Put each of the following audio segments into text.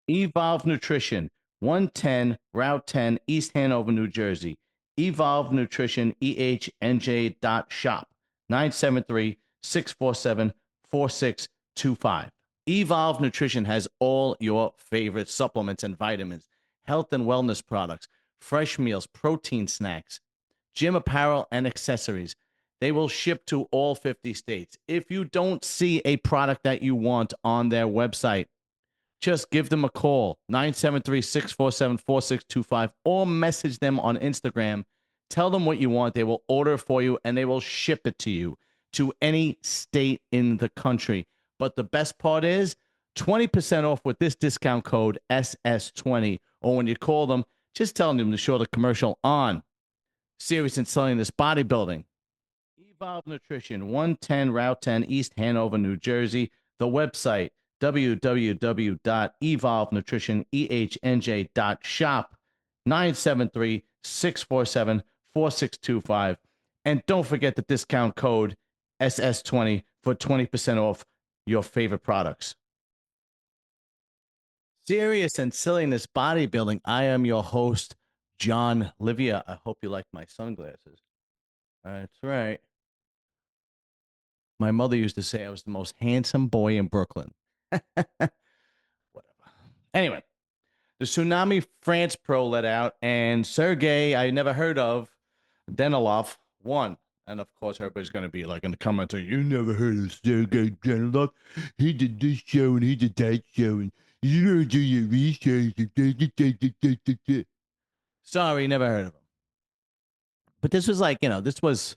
Evolve Nutrition, 110 Route 10, East Hanover, New Jersey. Evolve Nutrition, EHNJ.shop, 973-647-4625. Evolve Nutrition has all your favorite supplements and vitamins, health and wellness products, fresh meals, protein snacks, gym apparel, and accessories. They will ship to all 50 states. If you don't see a product that you want on their website, just give them a call, 973-647-4625, or message them on Instagram. Tell them what you want. They will order for you, and they will ship it to you to any state in the country. But the best part is 20% off with this discount code SS20. Or when you call them, just tell them to show the commercial on Serious and Selling This Bodybuilding. Evolve Nutrition, 110 Route 10, East Hanover, New Jersey. The website, www.evolvenutritionehnj.shop, 973-647-4625. And don't forget the discount code SS20 for 20% off your favorite products. Serious and Silliness Bodybuilding. I am your host, John Livia. I hope you like my sunglasses. That's right. My mother used to say I was the most handsome boy in Brooklyn. Whatever. Anyway, the Tsunami France Pro let out, and Sergey, I never heard of, Danilov, won. And of course, everybody's going to be like in the comments, you never heard of Sergey Danilov? He did this show and he did that show, and you don't do your research. Sorry, never heard of him. But this was like, this was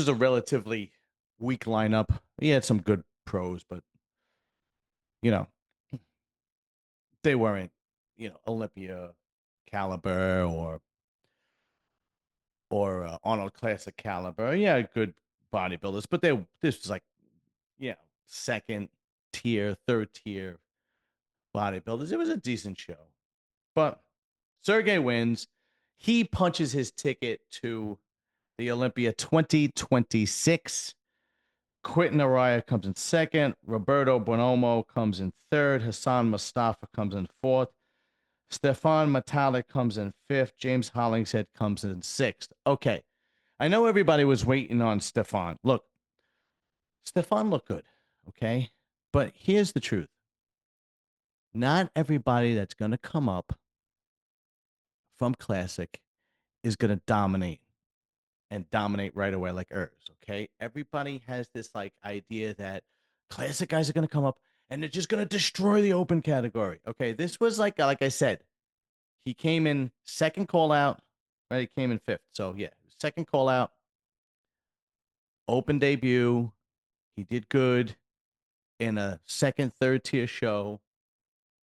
a relatively weak lineup. He had some good pros, but you know, they weren't, Olympia caliber or Arnold Classic caliber. Yeah, good bodybuilders, but this was like, second tier, third tier bodybuilders. It was a decent show, but Sergey wins. He punches his ticket to the Olympia 2026. Quentin Araya comes in second. Roberto Bonomo comes in third. Hassan Mustafa comes in fourth. Staphane Matale comes in fifth. James Hollingshead comes in sixth. Okay. I know everybody was waiting on Staphane. Look, Staphane looked good. Okay. But here's the truth. Not everybody that's going to come up from Classic is going to dominate and dominate right away like Urs. Okay. Everybody has this like idea that Classic guys are going to come up and they're just going to destroy the open category. Okay. This was like I said, he came in second call out, right? He came in fifth. So, yeah, second call out, open debut. He did good in a second, third tier show.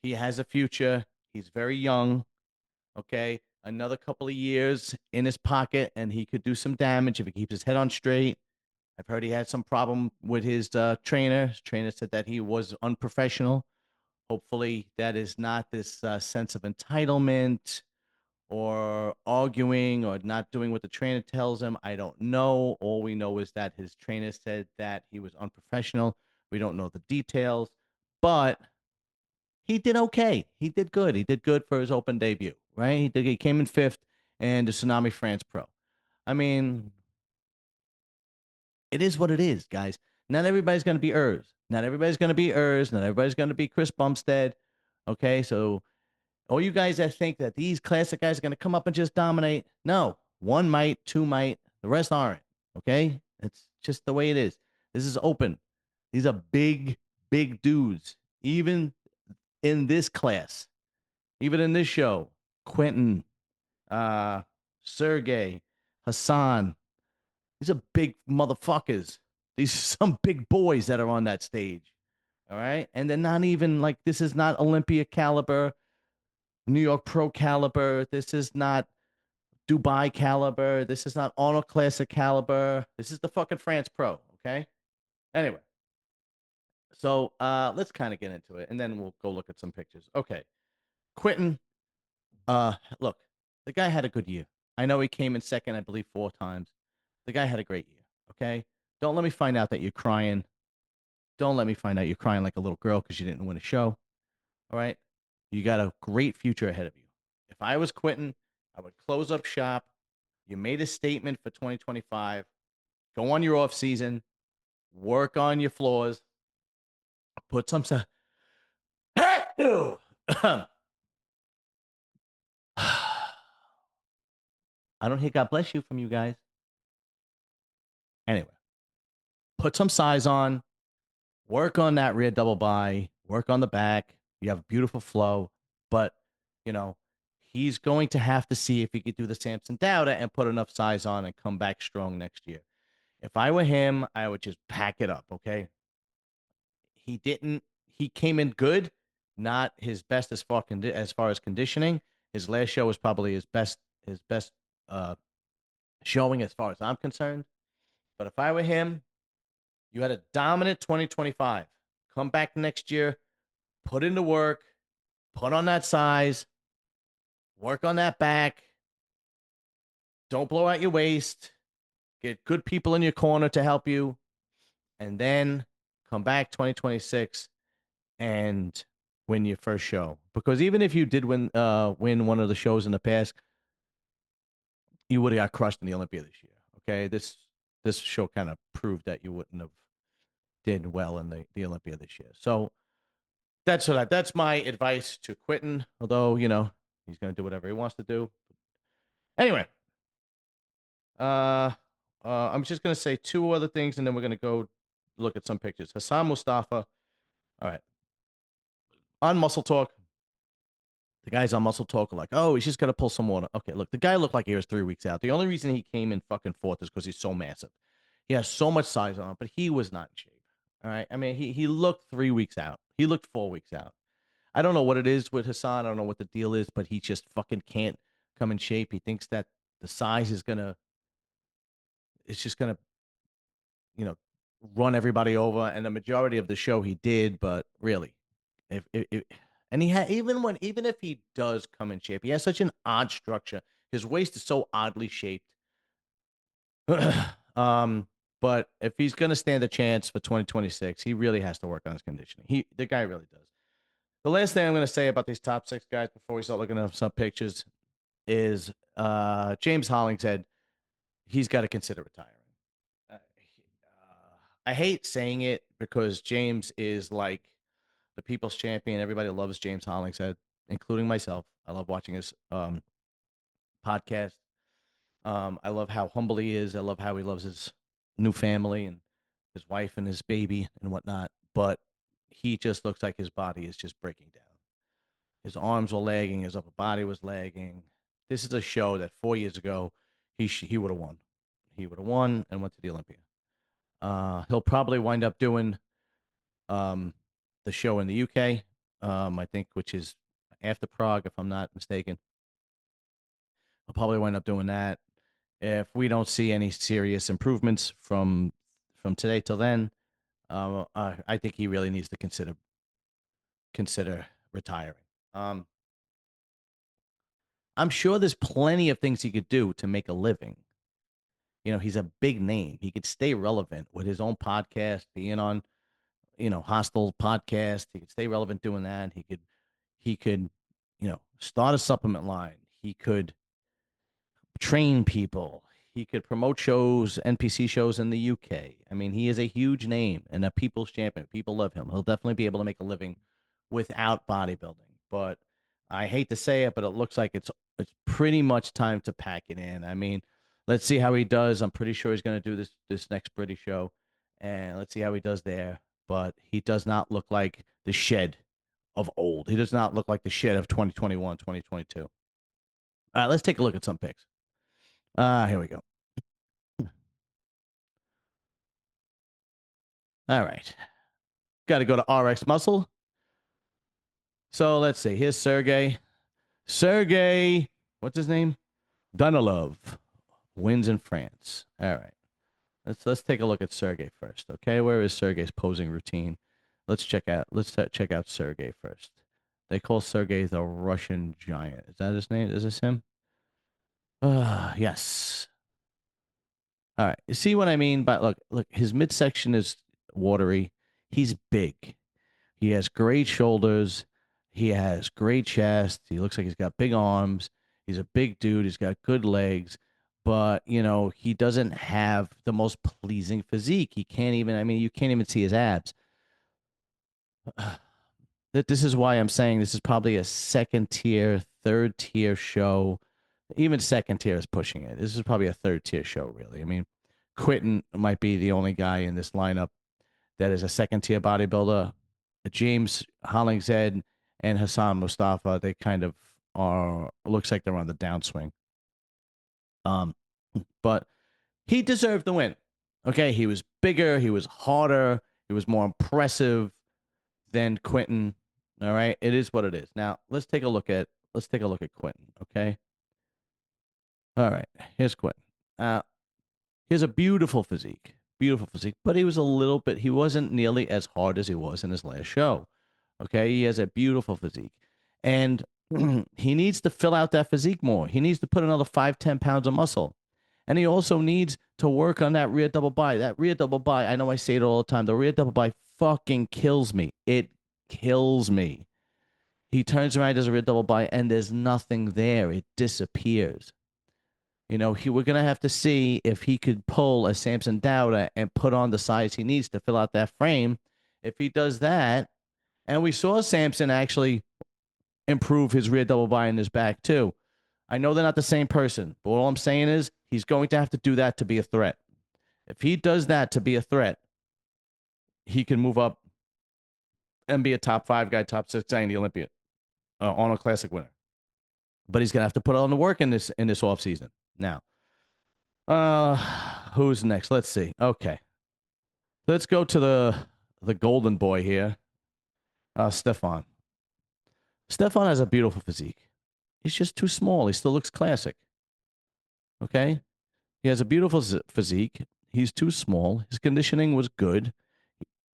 He has a future. He's very young. Okay. Another couple of years in his pocket, and he could do some damage if he keeps his head on straight. I've heard he had some problem with his trainer. His trainer said that he was unprofessional. Hopefully, that is not this sense of entitlement or arguing or not doing what the trainer tells him. I don't know. All we know is that his trainer said that he was unprofessional. We don't know the details, but he did okay. He did good. He did good for his open debut, right? He came in fifth in the Tsunami France Pro. I mean, it is what it is, guys. Not everybody's going to be Urs. Not everybody's going to be Urs. Not everybody's going to be Chris Bumstead. Okay, so all you guys that think that these classic guys are going to come up and just dominate, no. One might, two might, the rest aren't. Okay? It's just the way it is. This is open. These are big, big dudes. Even in this class, even in this show, Quentin, uh, Sergey, Hassan, these are big motherfuckers. These are some big boys that are on that stage. All right? And they're not even like, this is not Olympia caliber, New York Pro caliber. This is not Dubai caliber. This is not Arnold Classic caliber. This is the fucking France Pro. Okay. Anyway, so let's kind of get into it, and then we'll go look at some pictures. Okay, Quentin. Look, the guy had a good year. I know he came in second, I believe, 4 times. The guy had a great year. Okay. Don't let me find out that you're crying. Don't let me find out you're crying like a little girl because you didn't win a show. All right. You got a great future ahead of you. If I was quitting, I would close up shop. You made a statement for 2025. Go on your off season, work on your flaws, put some. I don't hear God bless you from you guys. Anyway, put some size on, work on that rear double by, work on the back. You have a beautiful flow, but you know, he's going to have to see if he could do the Samson Dowda and put enough size on and come back strong next year. If I were him, I would just pack it up, okay? He didn't he came in good, not his best as far as conditioning. His last show was probably his best uh showing as far as I'm concerned. But if I were him, you had a dominant 2025. Come back next year, put into work, put on that size, work on that back. Don't blow out your waist. Get good people in your corner to help you. And then come back 2026 and win your first show. Because even if you did win one of the shows in the past, you would have got crushed in the Olympia this year. Okay. This show kind of proved that you wouldn't have did well in the Olympia this year. So that's my advice to Quentin. Although he's going to do whatever he wants to do. Anyway, uh, I'm just going to say two other things, and then we're going to go look at some pictures. Hassan Mustafa. All right, on Muscle Talk. The guys on Muscle Talk are like, oh, he's just got to pull some water. Okay, look, the guy looked like he was 3 weeks out. The only reason he came in fucking fourth is because he's so massive. He has so much size on him, but he was not in shape. All right. I mean, he looked 3 weeks out. He looked 4 weeks out. I don't know what it is with Hassan. I don't know what the deal is, but he just fucking can't come in shape. He thinks that the size it's just gonna, you know, run everybody over. And the majority of the show he did, but really, if and he had even if he does come in shape, he has such an odd structure. His waist is so oddly shaped. um, but if he's gonna stand a chance for 2026, he really has to work on his conditioning. The guy really does. The last thing I'm going to say about these top six guys before we start looking at some pictures is James Hollingshead. He's got to consider retiring. Uh, I hate saying it because James is like the people's champion. Everybody loves James Hollingshead, including myself. I love watching his podcast. I love how humble he is. I love how he loves his new family and his wife and his baby and whatnot. But he just looks like his body is just breaking down. His arms were lagging. His upper body was lagging. This is a show that 4 years ago he would have won. He would have won and went to the Olympia. He'll probably wind up doing um, the show in the UK, I think, which is after Prague, if I'm not mistaken. He'll probably wind up doing that. If we don't see any serious improvements from today till then, I think he really needs to consider retiring. Um, I'm sure there's plenty of things he could do to make a living. He's a big name. He could stay relevant with his own podcast, being on, Hostile podcast. He could stay relevant doing that. He could, start a supplement line. He could train people. He could promote shows, NPC shows in the UK. I mean, he is a huge name and a people's champion. People love him. He'll definitely be able to make a living without bodybuilding. But I hate to say it, but it looks like it's pretty much time to pack it in. I mean, let's see how he does. I'm pretty sure he's going to do this next British show, and let's see how he does there. But he does not look like the Shed of old. He does not look like the Shed of 2021, 2022. All right, let's take a look at some pics. Here we go. All right. Got to go to RX Muscle. So let's see. Here's Sergey. Sergey, what's his name? Danilov wins in France. All right. Let's take a look at Sergey first. Okay, where is Sergey's posing routine? Let's check out Sergey first. They call Sergey the Russian giant. Is that his name? Is this him? Yes. All right. You see what I mean? But look, his midsection is watery. He's big. He has great shoulders. He has great chest. He looks like he's got big arms. He's a big dude. He's got good legs, but he doesn't have the most pleasing physique. He can't even. I mean, you can't even see his abs. That this is why I'm saying this is probably a second tier, third tier show. Even second tier is pushing it. This is probably a third tier show, really. I mean, Quentin might be the only guy in this lineup that is a second tier bodybuilder. James Hollingshead and Hassan Mustafa, they kind of are, looks like they're on the downswing. Um, but he deserved the win. Okay, he was bigger, he was harder, he was more impressive than Quentin. All right, it is what it is. Now let's take a look at Quentin. Okay, all right. Here's Quentin. He has a beautiful physique, but he was a little bit. He wasn't nearly as hard as he was in his last show. Okay, he has a beautiful physique, and he needs to fill out that physique more. He needs to put another 5-10 pounds of muscle, and he also needs to work on that rear double bi. That rear double bi. I know I say it all the time. The rear double bi fucking kills me. It kills me. He turns around, does a rear double bi, and there's nothing there. It disappears. We're gonna have to see if he could pull a Samson Dowda and put on the size he needs to fill out that frame. If he does that, and we saw Samson actually improve his rear double bi in his back too. I know they're not the same person, but all I'm saying is he's going to have to do that to be a threat. If he does that to be a threat, he can move up and be a top 5 guy, top 6 guy in the Olympia, Arnold Classic winner. But he's gonna have to put on the work in this off season. Now, uh, who's next? Let's see. Okay, let's go to the golden boy here, Staphane. Staphane has a beautiful physique. He's just too small. He still looks classic. Okay, he has a beautiful physique. He's too small. His conditioning was good.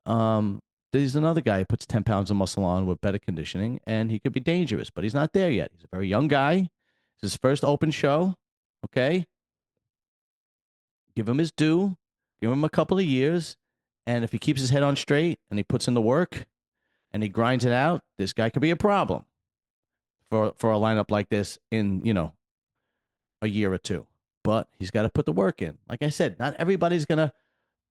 Um, there's another guy who puts 10 pounds of muscle on with better conditioning, and he could be dangerous, but he's not there yet. He's a very young guy. It's his first open show. Okay, give him his due. Give him a couple of years, and if he keeps his head on straight and he puts in the work and he grinds it out, this guy could be a problem for a lineup like this in a year or two. But he's got to put the work in. Like I said, not everybody's gonna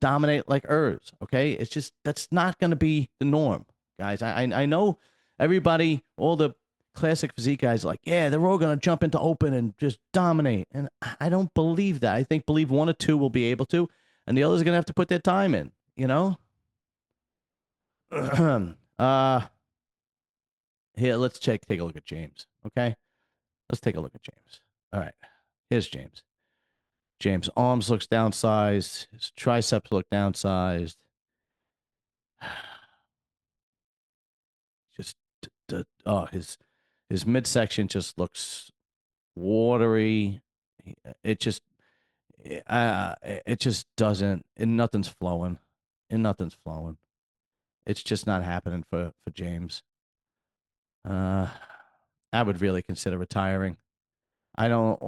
dominate like Urs. Okay, it's just that's not gonna be the norm, guys. I know everybody, all the classic physique guys, are like, yeah, they're all gonna jump into open and just dominate, and I don't believe that. I believe one or two will be able to, and the others are gonna have to put their time in. uh, Here, let's take a look at James. Okay, let's take a look at James. All right, here's James. James' arms looks downsized. His triceps look downsized. Just his midsection just looks watery. It just it just doesn't. And nothing's flowing. And nothing's flowing. It's just not happening for James. Uh, I would really consider retiring. I don't.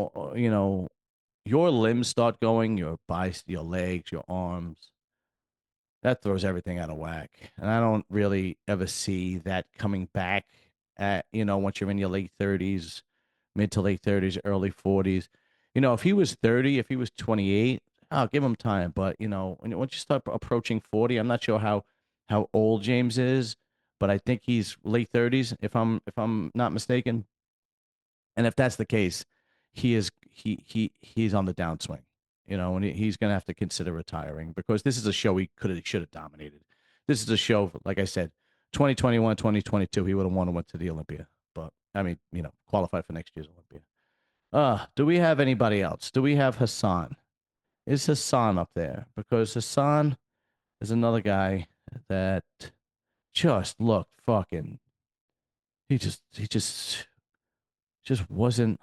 Your limbs start going, your biceps, your legs, your arms. That throws everything out of whack. And I don't really ever see that coming back once you're in your late 30s, mid to late 30s, early 40s. If he was 30, if he was 28, I'll give him time. But, once you start approaching 40, I'm not sure how old James is, but I think he's late 30s if I'm not mistaken. And if that's the case, he's on the downswing, and he's going to have to consider retiring because this is a show he should have dominated. This is a show, like I said, 2021, 2022, he would have won and went to the Olympia. But I mean, qualified for next year's Olympia. Do we have anybody else? Do we have Hassan? Is Hassan up there? Because Hassan is another guy that just looked fucking. He just wasn't.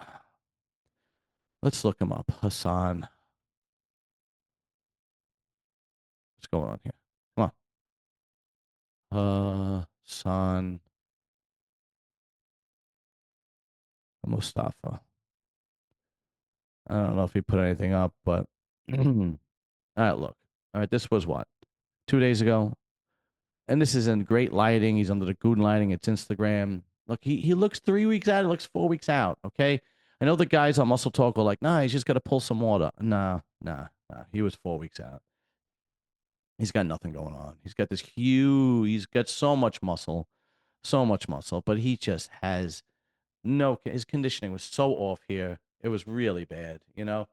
Let's look him up. Hassan. What's going on here? Come on. Hassan Mustafa. I don't know if he put anything up, but all right, look. All right, this was what? 2 days ago. And this is in great lighting. He's under the good lighting. It's Instagram. Look, he looks 3 weeks out. He looks 4 weeks out. Okay. I know the guys on Muscle Talk are like, nah, he's just got to pull some water. Nah, nah, nah. He was 4 weeks out. He's got nothing going on. He's got this huge. He's got so much muscle, but he just has no. His conditioning was so off here. It was really bad, you know.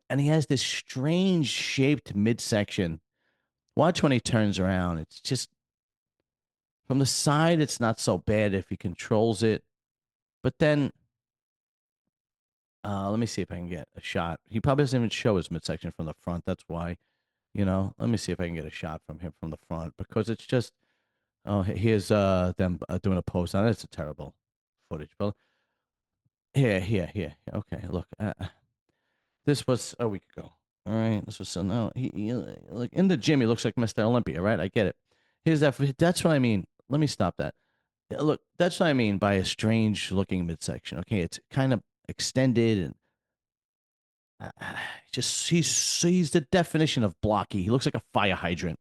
And he has this strange shaped midsection. Watch when he turns around. It's just from the side. It's not so bad if he controls it, but then let me see if I can get a shot. He probably doesn't even show his midsection from the front. That's why, you know. Let me see if I can get a shot from him from the front because it's just. Oh, here's them doing a post on it. It's a terrible footage, but here. Okay, look, this was a week ago. All right, this was so no. Like in the gym, he looks like Mr. Olympia, right? I get it. Here's that. That's what I mean. Let me stop that. Look, that's what I mean by a strange looking midsection. Okay, it's kind of extended and just he's the definition of blocky. He looks like a fire hydrant.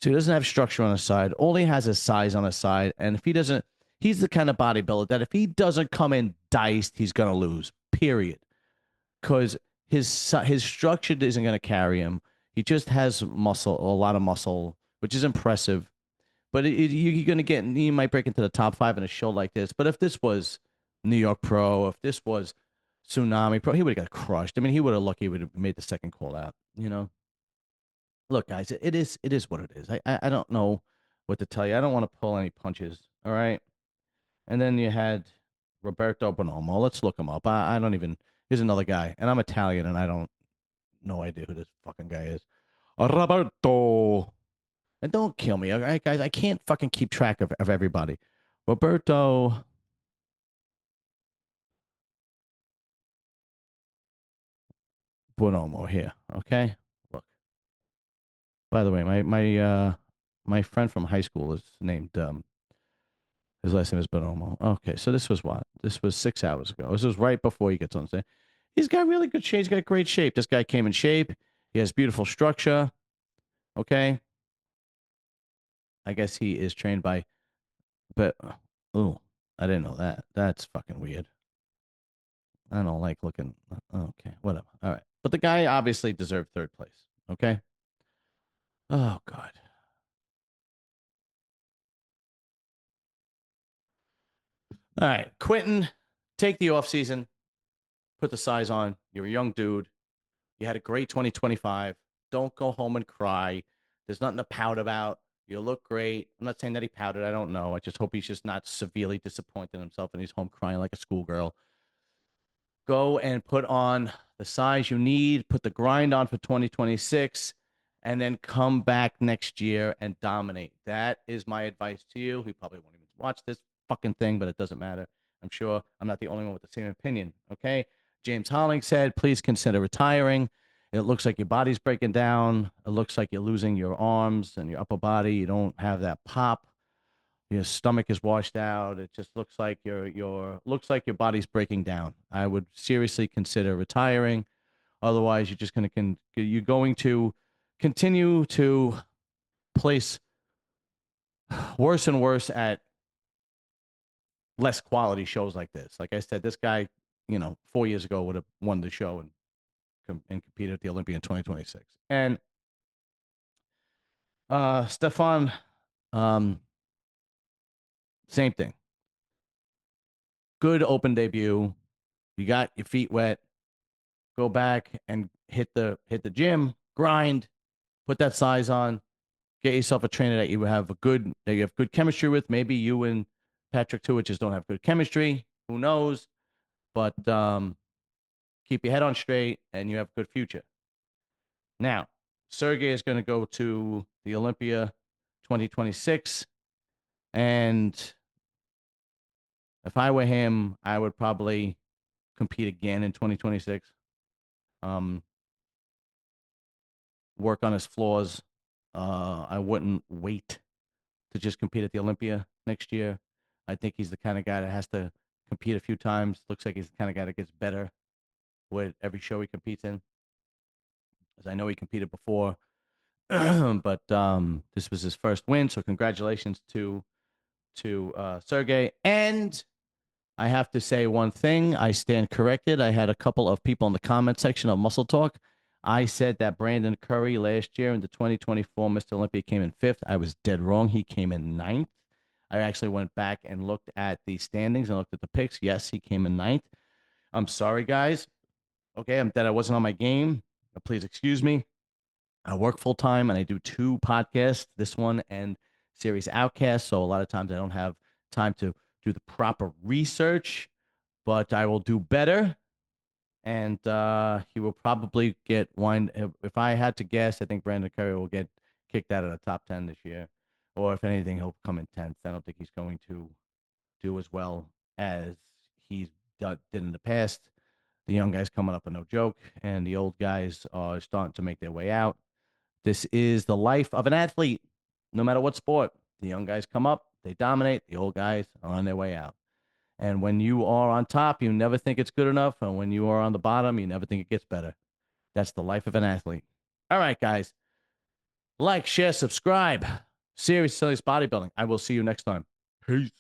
So he doesn't have structure on his side. All he has is size on his side. And if he doesn't, he's the kind of bodybuilder that if he doesn't come in diced, he's gonna lose. Period. Because his structure isn't gonna carry him. He just has muscle, a lot of muscle, which is impressive. But you're gonna get, you might break into the top five in a show like this. But if this was New York Pro, if this was Tsunami Pro, he would have got crushed. I mean, he would have lucky he would have made the second call out. You know. Look, guys, it is what it is. I don't know what to tell you. I don't want to pull any punches. All right. And then you had Roberto Bonomo. Let's look him up. I don't even. Here's another guy, and I'm Italian, and I don't no idea who this fucking guy is. Roberto. And don't kill me, all right, guys. I can't fucking keep track of everybody. Roberto Bonomo here. Okay. Look. By the way, my friend from high school is named his last name is Bonomo. Okay, so this was what? This was 6 hours ago. This was right before he gets on stage. He's got really good shape. He's got great shape. This guy came in shape. He has beautiful structure. Okay. I guess he is trained by, but, oh, I didn't know that. That's fucking weird. I don't like looking. Okay, whatever. All right. But the guy obviously deserved third place. Okay. Oh, God. All right. Quentin, take the off season, put the size on. You're a young dude. You had a great 2025. Don't go home and cry. There's nothing to pout about. You look great. I'm not saying that he pouted. I don't know. I just hope he's just not severely disappointed in himself and he's home crying like a schoolgirl. Go and put on the size you need, put the grind on for 2026, and then come back next year and dominate. That is my advice to you. He probably won't even watch this fucking thing, but it doesn't matter. I'm sure I'm not the only one with the same opinion. Okay. James Hollingshead, please consider retiring. It looks like your body's breaking down. It looks like you're losing your arms and your upper body. You don't have that pop. Your stomach is washed out. It just looks like your body's breaking down. I would seriously consider retiring. Otherwise, you're going to continue to place worse and worse at less quality shows like this. Like I said, this guy, 4 years ago would have won the show and competed at the Olympia in 2026. And Staphane, um, same thing. Good open debut. You got your feet wet. Go back and hit the gym, grind, put that size on, get yourself a trainer that you have good chemistry with. Maybe you and Patrick Tuitt just don't have good chemistry. Who knows? But keep your head on straight, and you have a good future. Now, Sergey is going to go to the Olympia 2026, and if I were him, I would probably compete again in 2026. Um, work on his flaws. I wouldn't wait to just compete at the Olympia next year. I think he's the kind of guy that has to compete a few times. Looks like he's the kind of guy that gets better with every show he competes in. As I know he competed before, but this was his first win. So congratulations to to Sergey. And I have to say one thing. I stand corrected. I had a couple of people in the comment section of Muscle Talk. I said that Brandon Curry last year in the 2024 Mr. Olympia came in fifth. I was dead wrong. He came in ninth. I actually went back and looked at the standings and looked at the picks. Yes, he came in ninth. I'm sorry, guys. Okay, that I wasn't on my game. Please excuse me. I work full time and I do two podcasts, this one and Series Outcast. So a lot of times I don't have time to do the proper research, but I will do better. And he will probably get wind. If I had to guess, I think Brandon Curry will get kicked out of the top 10 this year. Or if anything, he'll come in 10th. I don't think he's going to do as well as he's did in the past. The young guys coming up are no joke, and the old guys are starting to make their way out. This is the life of an athlete, no matter what sport. The young guys come up, they dominate, the old guys are on their way out. And when you are on top, you never think it's good enough. And when you are on the bottom, you never think it gets better. That's the life of an athlete. All right, guys. Like, share, subscribe. Serious Bodybuilding. I will see you next time. Peace.